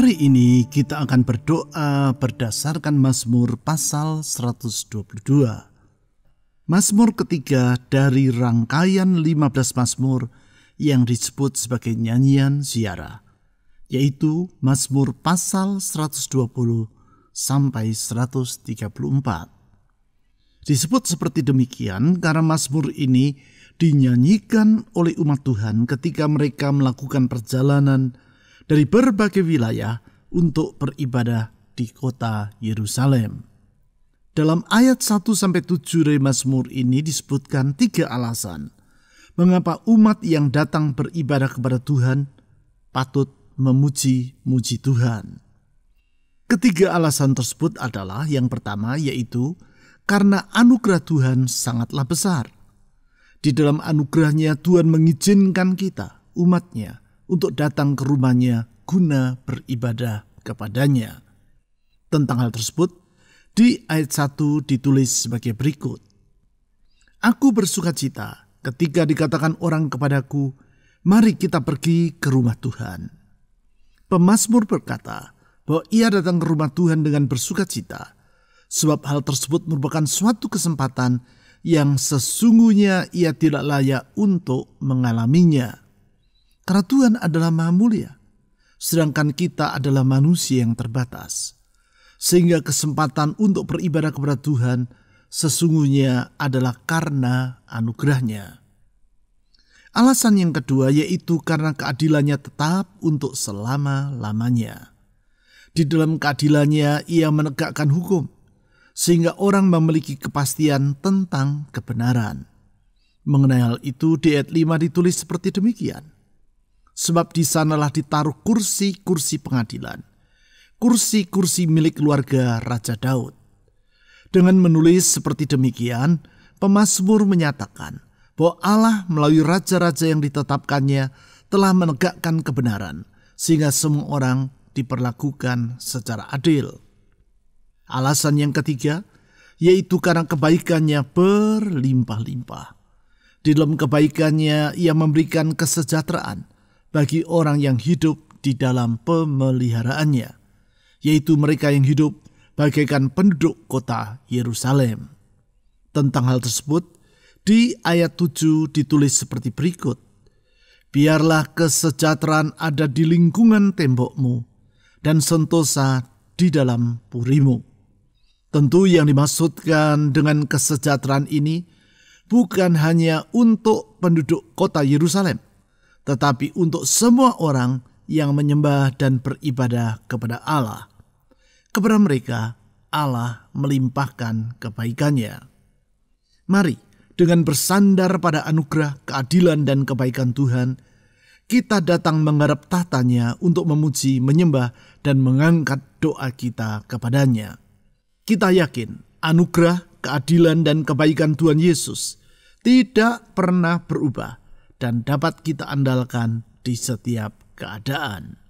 Hari ini kita akan berdoa berdasarkan Mazmur pasal 122. Mazmur ketiga dari rangkaian 15 Mazmur yang disebut sebagai nyanyian ziarah, yaitu Mazmur pasal 120 sampai 134. Disebut seperti demikian karena Mazmur ini dinyanyikan oleh umat Tuhan ketika mereka melakukan perjalanan dari berbagai wilayah untuk beribadah di kota Yerusalem. Dalam ayat 1-7 dari Mazmur ini disebutkan 3 alasan mengapa umat yang datang beribadah kepada Tuhan patut memuji-muji Tuhan. Ketiga alasan tersebut adalah yang pertama, yaitu karena anugerah Tuhan sangatlah besar. Di dalam anugerahnya Tuhan mengizinkan kita, umatnya, untuk datang ke rumahnya guna beribadah kepadanya. Tentang hal tersebut, di ayat 1 ditulis sebagai berikut. Aku bersukacita ketika dikatakan orang kepadaku, mari kita pergi ke rumah Tuhan. Pemazmur berkata bahwa ia datang ke rumah Tuhan dengan bersukacita, sebab hal tersebut merupakan suatu kesempatan yang sesungguhnya ia tidak layak untuk mengalaminya. Karena Tuhan adalah Maha Mulia, sedangkan kita adalah manusia yang terbatas. Sehingga kesempatan untuk beribadah kepada Tuhan sesungguhnya adalah karena anugerahnya. Alasan yang kedua yaitu karena keadilannya tetap untuk selama-lamanya. Di dalam keadilannya ia menegakkan hukum, sehingga orang memiliki kepastian tentang kebenaran. Mengenai hal itu di ayat 5 ditulis seperti demikian. Sebab di sanalah ditaruh kursi-kursi pengadilan, kursi-kursi milik keluarga Raja Daud. Dengan menulis seperti demikian, pemazmur menyatakan bahwa Allah melalui raja-raja yang ditetapkannya telah menegakkan kebenaran, sehingga semua orang diperlakukan secara adil. Alasan yang ketiga, yaitu karena kebaikannya berlimpah-limpah. Di dalam kebaikannya ia memberikan kesejahteraan bagi orang yang hidup di dalam pemeliharaannya, yaitu mereka yang hidup bagaikan penduduk kota Yerusalem. Tentang hal tersebut, di ayat 7 ditulis seperti berikut. Biarlah kesejahteraan ada di lingkungan tembokmu, dan sentosa di dalam purimu. Tentu yang dimaksudkan dengan kesejahteraan ini bukan hanya untuk penduduk kota Yerusalem, tetapi untuk semua orang yang menyembah dan beribadah kepada Allah. Kepada mereka, Allah melimpahkan kebaikannya. Mari, dengan bersandar pada anugerah, keadilan, dan kebaikan Tuhan, kita datang mengharap tahtanya untuk memuji, menyembah, dan mengangkat doa kita kepadanya. Kita yakin Anugerah, keadilan, dan kebaikan Tuhan Yesus tidak pernah berubah dan dapat kita andalkan di setiap keadaan.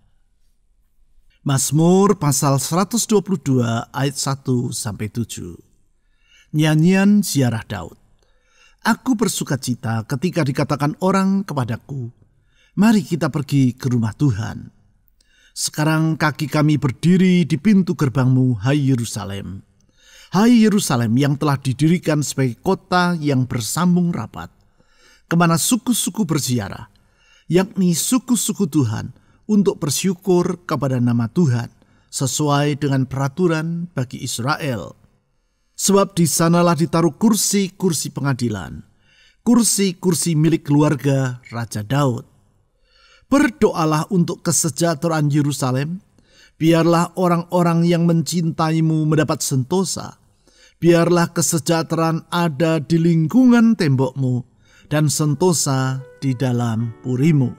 Mazmur pasal 122 ayat 1-7. Nyanyian ziarah Daud. Aku bersukacita ketika dikatakan orang kepadaku, mari kita pergi ke rumah Tuhan. Sekarang kaki kami berdiri di pintu gerbangmu, hai Yerusalem. Hai Yerusalem yang telah didirikan sebagai kota yang bersambung rapat, kemana suku-suku berziarah, yakni suku-suku Tuhan, untuk bersyukur kepada nama Tuhan, sesuai dengan peraturan bagi Israel. Sebab di sanalah ditaruh kursi-kursi pengadilan, kursi-kursi milik keluarga Raja Daud. Berdoalah untuk kesejahteraan Yerusalem, biarlah orang-orang yang mencintaimu mendapat sentosa. Biarlah kesejahteraan ada di lingkungan tembokmu dan sentosa di dalam purimu.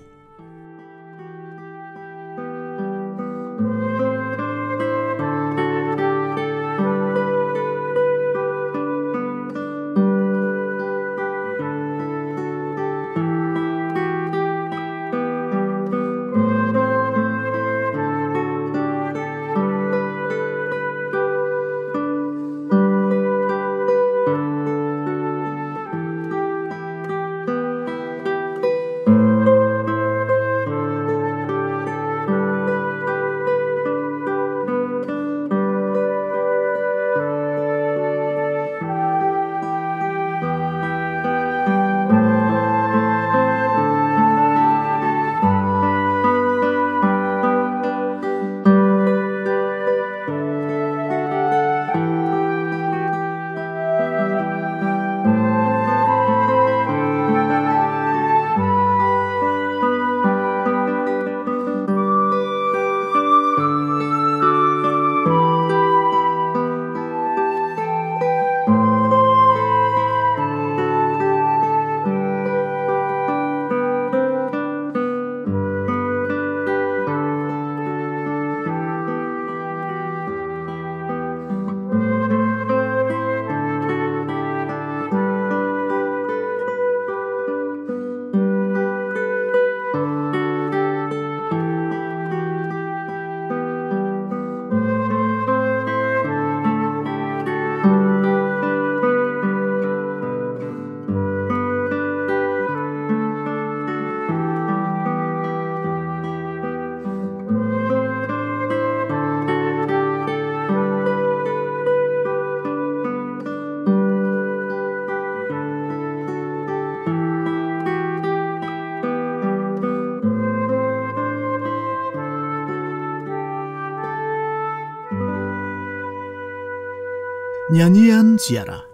Nyanyian ziarah.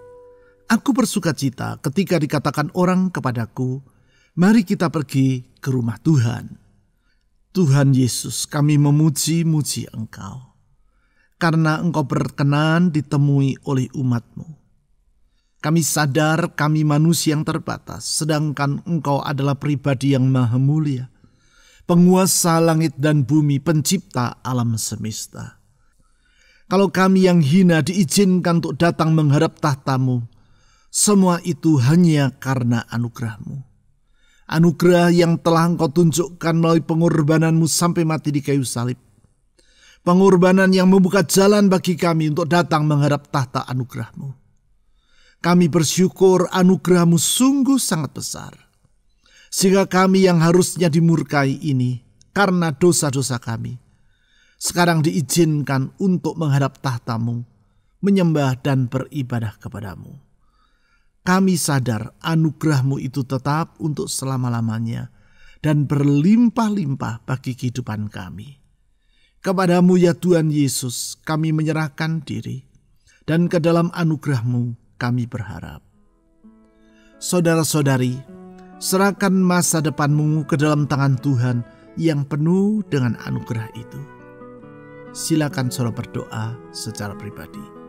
Aku bersukacita ketika dikatakan orang kepadaku, mari kita pergi ke rumah Tuhan. Tuhan Yesus, kami memuji-muji Engkau, karena Engkau berkenan ditemui oleh umat-Mu. Kami sadar kami manusia yang terbatas, sedangkan Engkau adalah pribadi yang maha mulia, penguasa langit dan bumi, pencipta alam semesta. Kalau kami yang hina diizinkan untuk datang menghadap tahta-Mu, semua itu hanya karena anugerah-Mu. Anugerah yang telah Engkau tunjukkan melalui pengorbanan-Mu sampai mati di kayu salib. Pengorbanan yang membuka jalan bagi kami untuk datang menghadap tahta anugerah-Mu. Kami bersyukur anugerah-Mu sungguh sangat besar, sehingga kami yang harusnya dimurkai ini karena dosa-dosa kami, sekarang diizinkan untuk menghadap tahta-Mu, menyembah dan beribadah kepada-Mu. Kami sadar anugerah-Mu itu tetap untuk selama-lamanya dan berlimpah-limpah bagi kehidupan kami. Kepada-Mu ya Tuhan Yesus kami menyerahkan diri, dan ke dalam anugerah-Mu kami berharap. Saudara-saudari, serahkan masa depanmu ke dalam tangan Tuhan yang penuh dengan anugerah itu. Silakan saudara berdoa secara pribadi.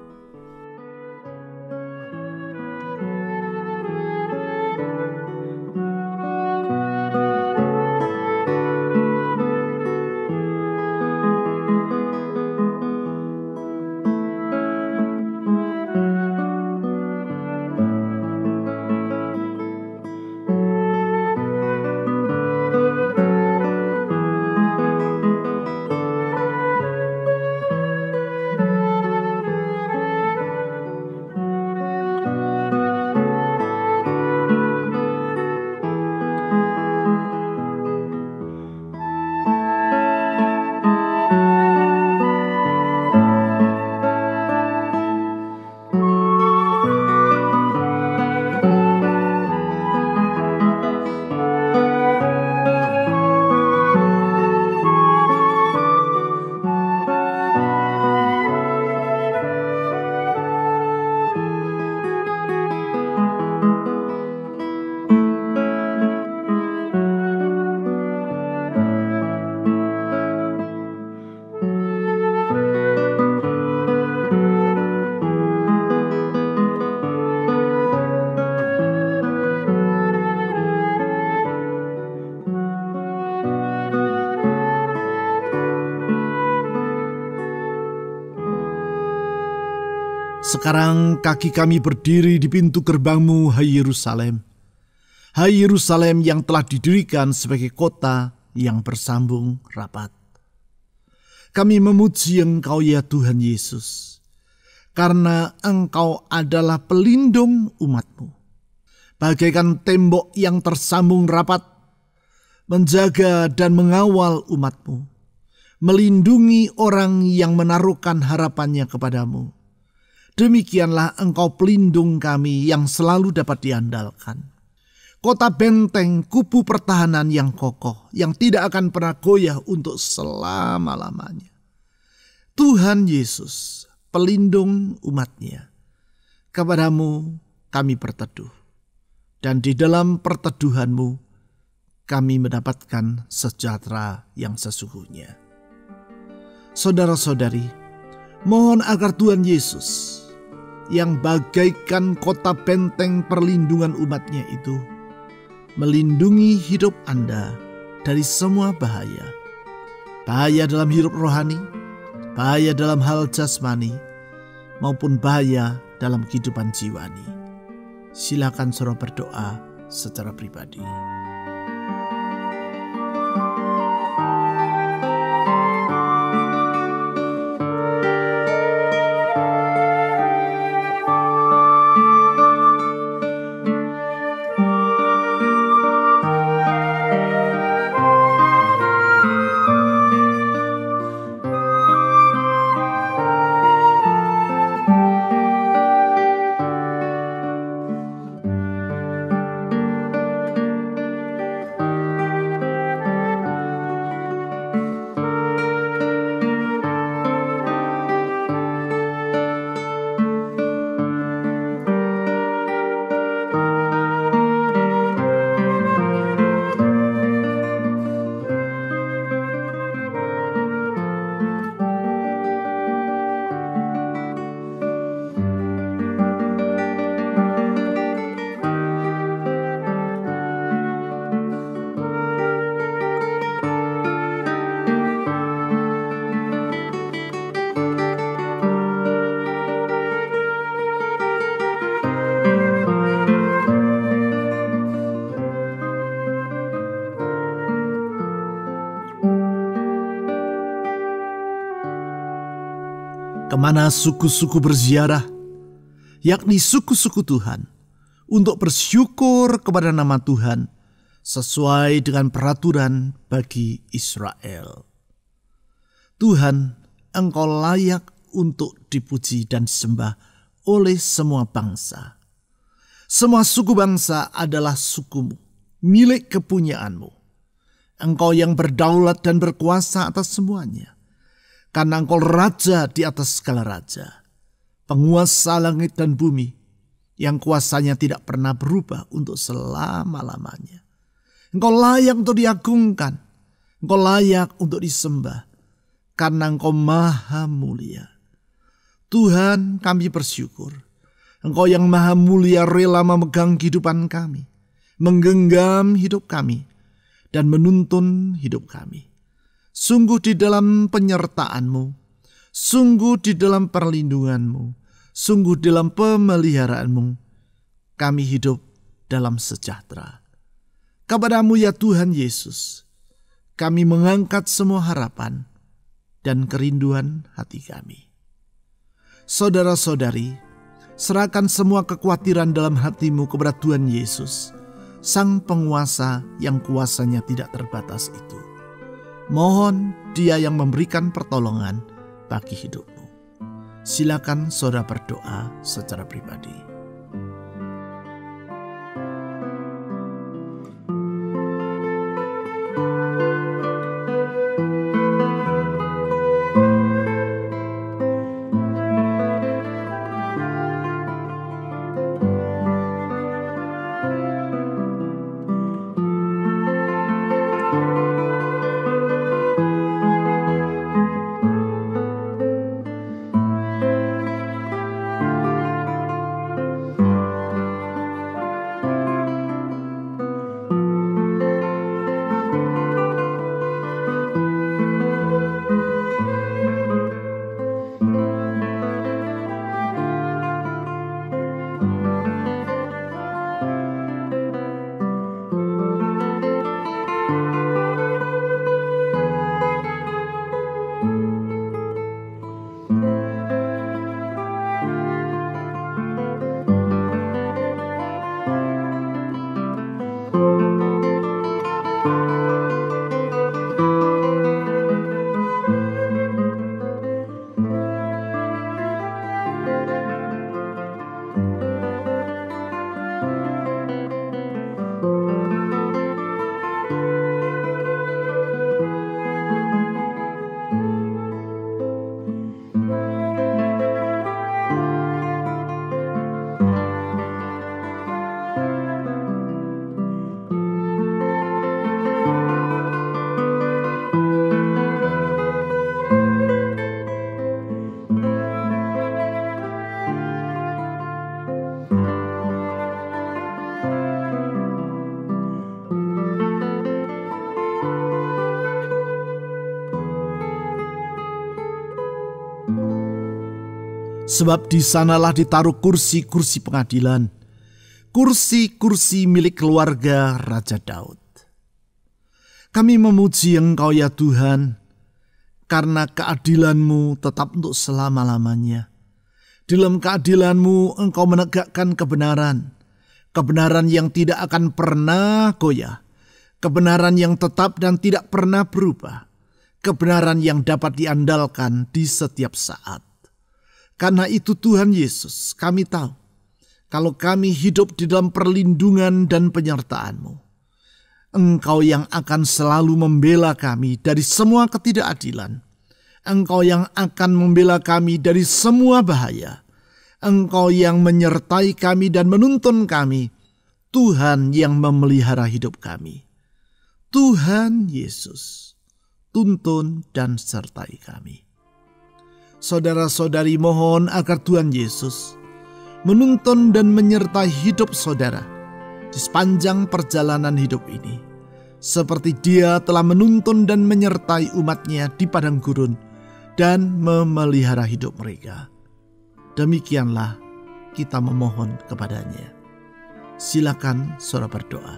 Sekarang kaki kami berdiri di pintu gerbangmu, hai Yerusalem. Hai Yerusalem yang telah didirikan sebagai kota yang bersambung rapat. Kami memuji Engkau ya Tuhan Yesus, karena Engkau adalah pelindung umat-Mu. Bagaikan tembok yang tersambung rapat, menjaga dan mengawal umat-Mu, melindungi orang yang menaruhkan harapannya kepadamu. Demikianlah Engkau pelindung kami yang selalu dapat diandalkan. Kota benteng, kubu pertahanan yang kokoh, yang tidak akan pernah goyah untuk selama-lamanya. Tuhan Yesus, pelindung umat-Nya. Kepadamu kami berteduh, dan di dalam perteduhan-Mu kami mendapatkan sejahtera yang sesungguhnya. Saudara-saudari, mohon agar Tuhan Yesus yang bagaikan kota benteng perlindungan umat-Nya itu melindungi hidup Anda dari semua bahaya. Bahaya dalam hidup rohani, bahaya dalam hal jasmani, maupun bahaya dalam kehidupan jiwani. Silakan saudara berdoa secara pribadi. Kemana suku-suku berziarah, yakni suku-suku Tuhan, untuk bersyukur kepada nama Tuhan sesuai dengan peraturan bagi Israel. Tuhan, Engkau layak untuk dipuji dan disembah oleh semua bangsa. Semua suku bangsa adalah sukumu, milik kepunyaanmu. Engkau yang berdaulat dan berkuasa atas semuanya. Karena Engkau raja di atas segala raja, penguasa langit dan bumi, yang kuasanya tidak pernah berubah untuk selama-lamanya. Engkau layak untuk diagungkan, Engkau layak untuk disembah, karena Engkau maha mulia. Tuhan, kami bersyukur, Engkau yang maha mulia rela memegang kehidupan kami, menggenggam hidup kami, dan menuntun hidup kami. Sungguh di dalam penyertaan-Mu, sungguh di dalam perlindungan-Mu, sungguh dalam pemeliharaanmu, kami hidup dalam sejahtera. Kepada-Mu ya Tuhan Yesus, kami mengangkat semua harapan dan kerinduan hati kami. Saudara-saudari, serahkan semua kekhawatiran dalam hatimu kepada Tuhan Yesus, Sang Penguasa yang kuasanya tidak terbatas itu. Mohon Dia yang memberikan pertolongan bagi hidupmu. Silakan saudara berdoa secara pribadi. Sebab di sanalah ditaruh kursi-kursi pengadilan, kursi-kursi milik keluarga Raja Daud. Kami memuji Engkau ya Tuhan, karena keadilan-Mu tetap untuk selama-lamanya. Di dalam keadilan-Mu Engkau menegakkan kebenaran, kebenaran yang tidak akan pernah goyah, kebenaran yang tetap dan tidak pernah berubah, kebenaran yang dapat diandalkan di setiap saat. Karena itu Tuhan Yesus, kami tahu kalau kami hidup di dalam perlindungan dan penyertaan-Mu, Engkau yang akan selalu membela kami dari semua ketidakadilan. Engkau yang akan membela kami dari semua bahaya. Engkau yang menyertai kami dan menuntun kami. Tuhan yang memelihara hidup kami. Tuhan Yesus, tuntun dan sertai kami. Saudara-saudari, mohon agar Tuhan Yesus menuntun dan menyertai hidup saudara di sepanjang perjalanan hidup ini, seperti Dia telah menuntun dan menyertai umat-Nya di padang gurun dan memelihara hidup mereka. Demikianlah kita memohon kepada-Nya. Silakan saudara berdoa.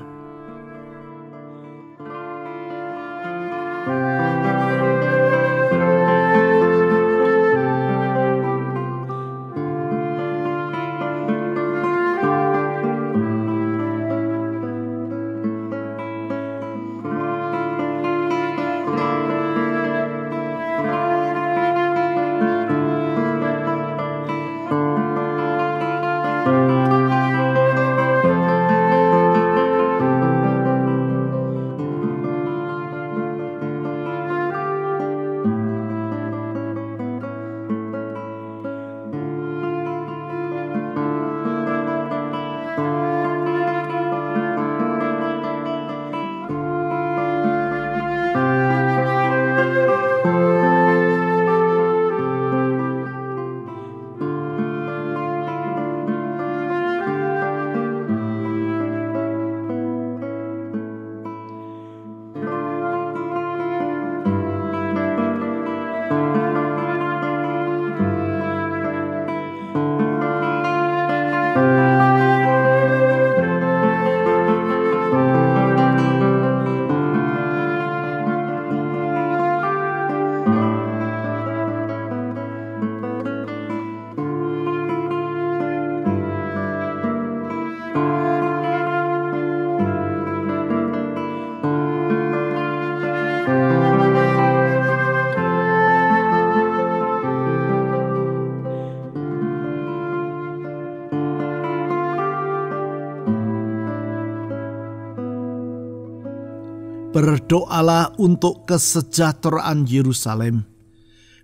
Berdoalah untuk kesejahteraan Yerusalem.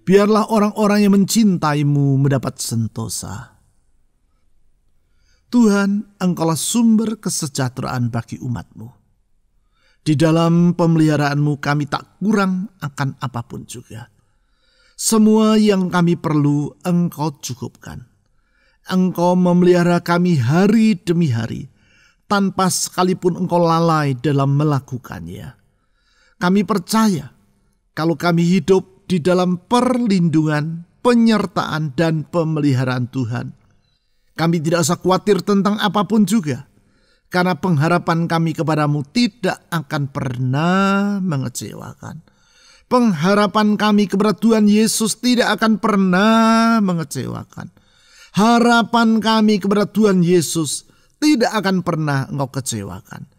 Biarlah orang-orang yang mencintai-Mu mendapat sentosa. Tuhan, Engkaulah sumber kesejahteraan bagi umat-Mu. Di dalam pemeliharaan-Mu kami tak kurang akan apapun juga. Semua yang kami perlu Engkau cukupkan. Engkau memelihara kami hari demi hari, tanpa sekalipun Engkau lalai dalam melakukannya. Kami percaya kalau kami hidup di dalam perlindungan, penyertaan, dan pemeliharaan Tuhan. Kami tidak usah khawatir tentang apapun juga, karena pengharapan kami kepadamu tidak akan pernah mengecewakan. Pengharapan kami kepada Tuhan Yesus tidak akan pernah mengecewakan. Harapan kami kepada Tuhan Yesus tidak akan pernah Engkau kecewakan.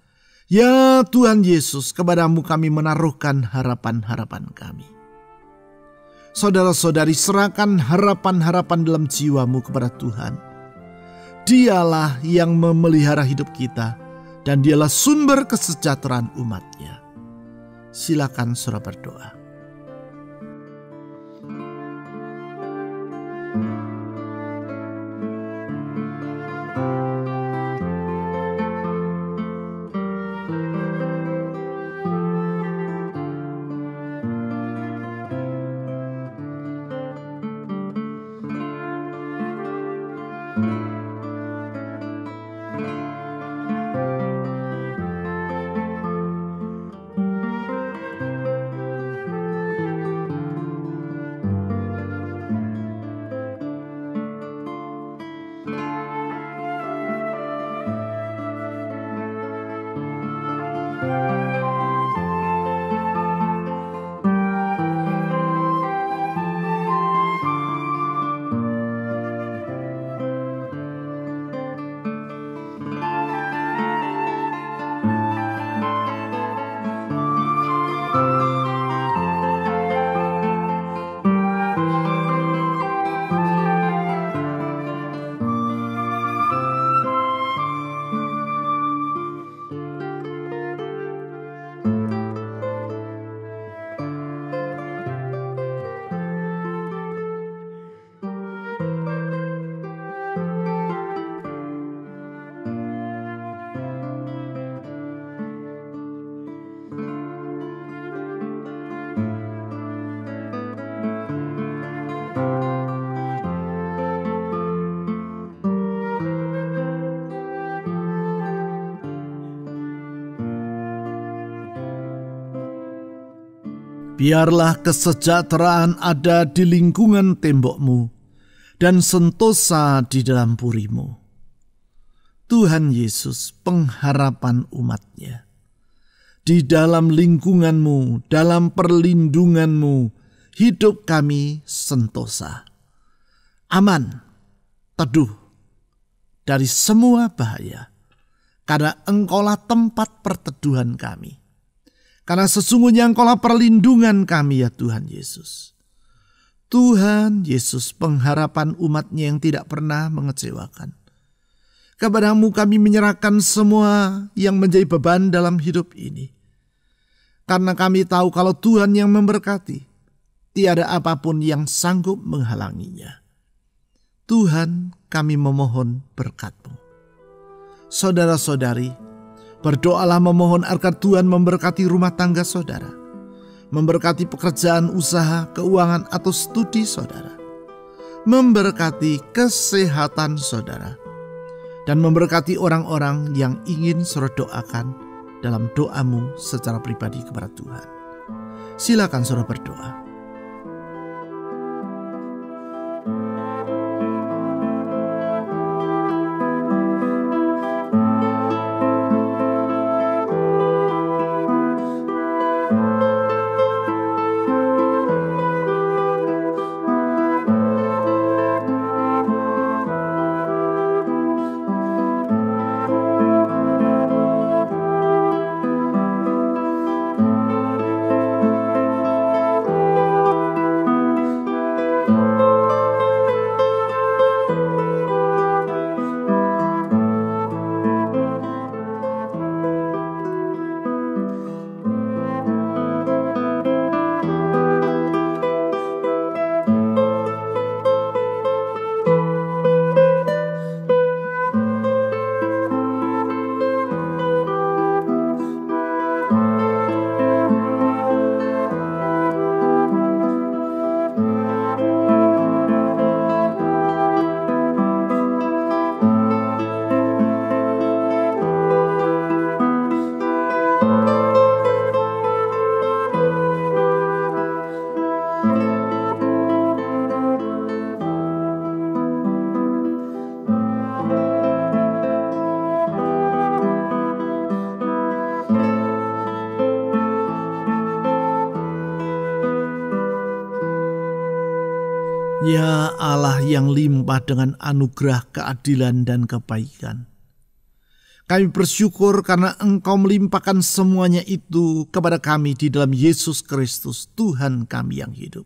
Ya Tuhan Yesus, kepadamu kami menaruhkan harapan-harapan kami. Saudara-saudari, serahkan harapan-harapan dalam jiwamu kepada Tuhan. Dialah yang memelihara hidup kita, dan dialah sumber kesejahteraan umat-Nya. Silakan saudara berdoa. Biarlah kesejahteraan ada di lingkungan tembokmu dan sentosa di dalam purimu. Tuhan Yesus, pengharapan umat-Nya. Di dalam lingkunganmu, dalam perlindunganmu, hidup kami sentosa. Aman, teduh dari semua bahaya, karena Engkaulah tempat perteduhan kami. Karena sesungguhnya Engkaulah perlindungan kami ya Tuhan Yesus. Tuhan Yesus, pengharapan umat-Nya yang tidak pernah mengecewakan. Kepadamu kami menyerahkan semua yang menjadi beban dalam hidup ini. Karena kami tahu kalau Tuhan yang memberkati, tiada apapun yang sanggup menghalanginya. Tuhan, kami memohon berkat-Mu. Saudara-saudari, berdoalah memohon agar Tuhan memberkati rumah tangga saudara, memberkati pekerjaan, usaha, keuangan atau studi saudara, memberkati kesehatan saudara, dan memberkati orang-orang yang ingin saudara doakan dalam doamu secara pribadi kepada Tuhan. Silakan saudara berdoa. Ya Allah yang limpah dengan anugerah, keadilan, dan kebaikan. Kami bersyukur karena Engkau melimpahkan semuanya itu kepada kami di dalam Yesus Kristus, Tuhan kami yang hidup.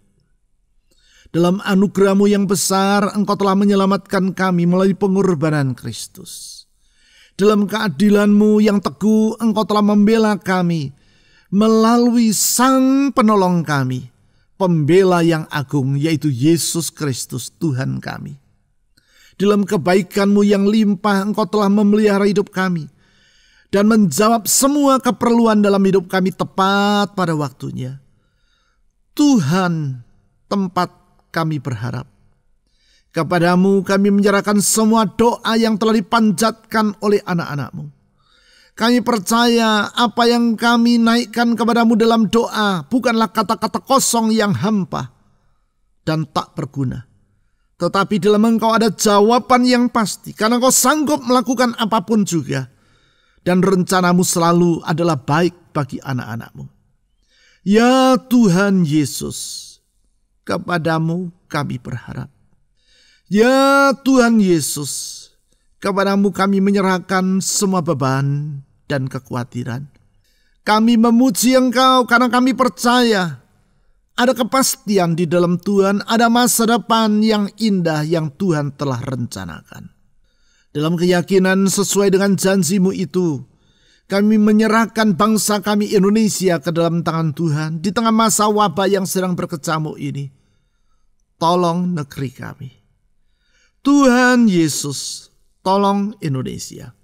Dalam anugerah-Mu yang besar, Engkau telah menyelamatkan kami melalui pengorbanan Kristus. Dalam keadilan-Mu yang teguh, Engkau telah membela kami melalui Sang Penolong kami, Pembela yang agung, yaitu Yesus Kristus Tuhan kami. Dalam kebaikan-Mu yang limpah, Engkau telah memelihara hidup kami dan menjawab semua keperluan dalam hidup kami tepat pada waktunya. Tuhan, tempat kami berharap. Kepadamu kami menyerahkan semua doa yang telah dipanjatkan oleh anak-anak-Mu. Kami percaya apa yang kami naikkan kepadamu dalam doa bukanlah kata-kata kosong yang hampa dan tak berguna. Tetapi dalam Engkau ada jawaban yang pasti, karena Engkau sanggup melakukan apapun juga. Dan rencana-Mu selalu adalah baik bagi anak-anak-Mu. Ya Tuhan Yesus, kepadamu kami berharap. Ya Tuhan Yesus, kepadamu kami menyerahkan semua beban dan kekhawatiran. Kami memuji Engkau karena kami percaya ada kepastian di dalam Tuhan, ada masa depan yang indah yang Tuhan telah rencanakan. Dalam keyakinan sesuai dengan janji-Mu itu, kami menyerahkan bangsa kami Indonesia ke dalam tangan Tuhan di tengah masa wabah yang sedang berkecamuk ini. Tolong negeri kami. Tuhan Yesus, tolong Indonesia.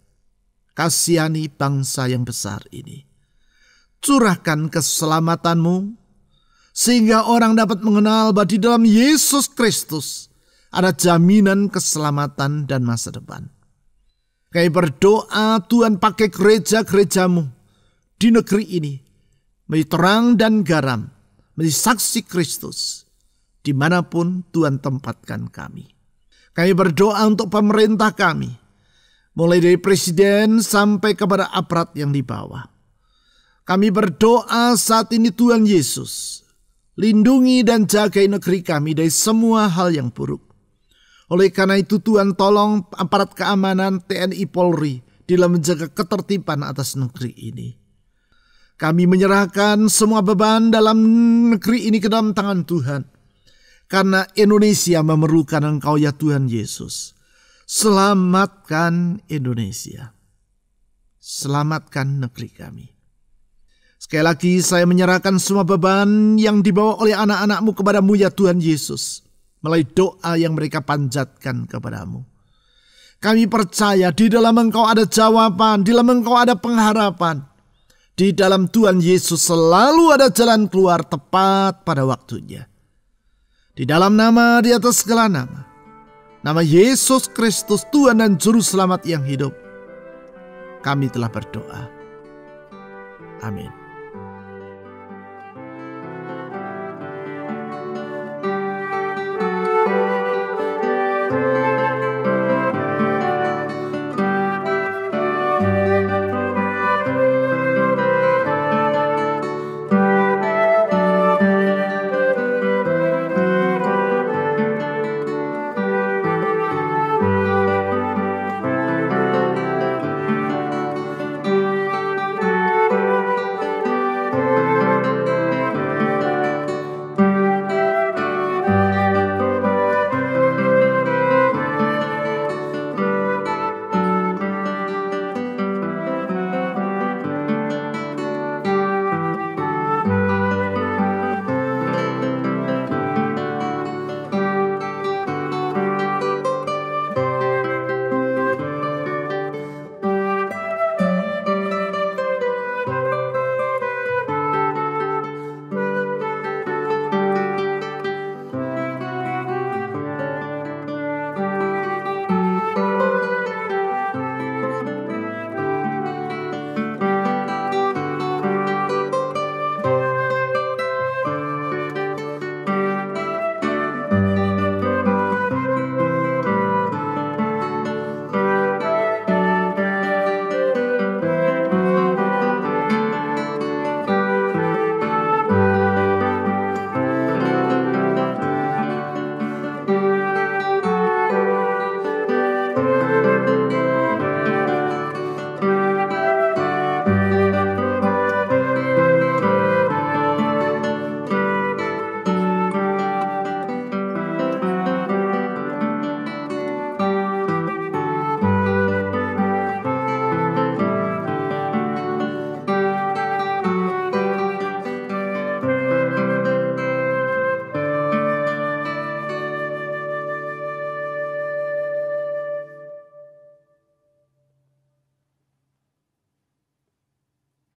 Kasihani bangsa yang besar ini. Curahkan keselamatan-Mu, sehingga orang dapat mengenal bahwa di dalam Yesus Kristus ada jaminan keselamatan dan masa depan. Kami berdoa Tuhan pakai gereja-gereja-Mu di negeri ini menjadi terang dan garam, menjadi saksi Kristus dimanapun Tuhan tempatkan kami. Kami berdoa untuk pemerintah kami, mulai dari presiden sampai kepada aparat yang di bawah. Kami berdoa saat ini Tuhan Yesus, lindungi dan jagai negeri kami dari semua hal yang buruk. Oleh karena itu Tuhan tolong aparat keamanan TNI Polri dalam menjaga ketertiban atas negeri ini. Kami menyerahkan semua beban dalam negeri ini ke dalam tangan Tuhan. Karena Indonesia memerlukan Engkau ya Tuhan Yesus. Selamatkan Indonesia. Selamatkan negeri kami. Sekali lagi saya menyerahkan semua beban yang dibawa oleh anak-anak-Mu kepada-Mu ya Tuhan Yesus. Melalui doa yang mereka panjatkan kepadamu. Kami percaya di dalam Engkau ada jawaban, di dalam Engkau ada pengharapan. Di dalam Tuhan Yesus selalu ada jalan keluar tepat pada waktunya. Di dalam nama di atas segala nama, nama Yesus Kristus Tuhan dan Juru Selamat yang hidup, kami telah berdoa. Amin.